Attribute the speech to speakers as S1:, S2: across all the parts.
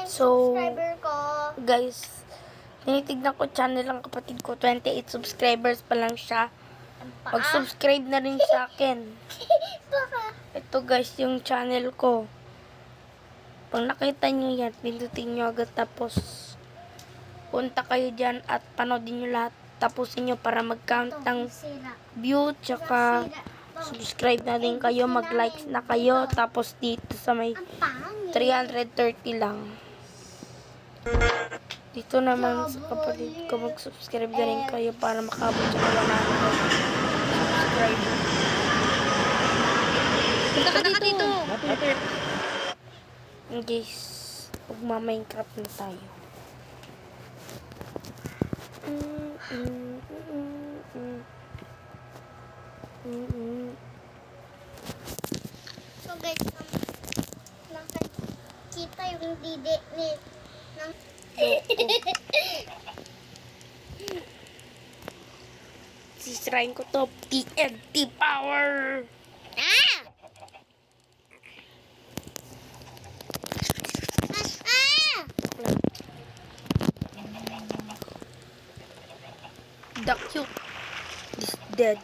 S1: yung
S2: So,
S1: subscriber ko.
S2: guys, tinitignan ko channel ng kapatid ko. 28 subscribers pa lang siya. Mag-subscribe na rin sa akin.
S1: Baka.
S2: Ito guys, yung channel ko. Pag nakita nyo yan, pindutin nyo agad tapos punta kayo dyan at panoodin nyo lahat. Tapusin nyo para mag-count ng view tsaka subscribe na din kayo, mag-likes na kayo. Tapos dito sa may 330 lang. Dito naman sa kapatid ko, mag-subscribe na rin kayo para makabot sa 100 subscriber.
S3: Punta ka dito.
S2: Guys, magma-Minecraft na tayo.
S1: So guys, nakikita yung didi ni ng
S2: Sisirain ko to. TNT power! The cute is dead.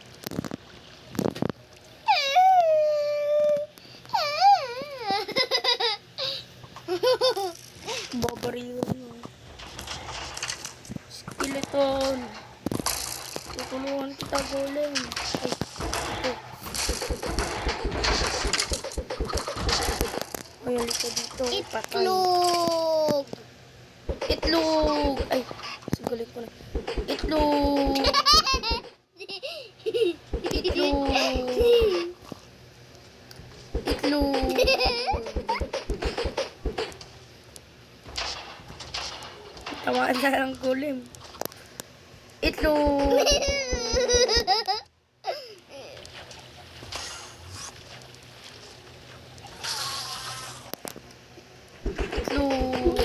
S2: Babaril mo. Skeleton. Tutulungan kita, golem. Ay, halika dito. Patay.
S1: Itlog.
S2: Itlog! Ay, sigulit ko na. Itlog! Itlog! Itlog! Tawaan na lang golem. Itlog! Itlog!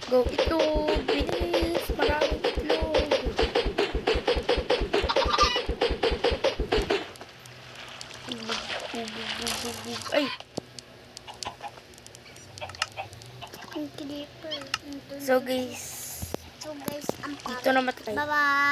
S2: Go itlog! Bilis! Maraming itlog! Ay!
S1: Ang creeper.
S2: So guys,
S1: So guys, ang
S2: dito naman tayo.
S1: Bye-bye.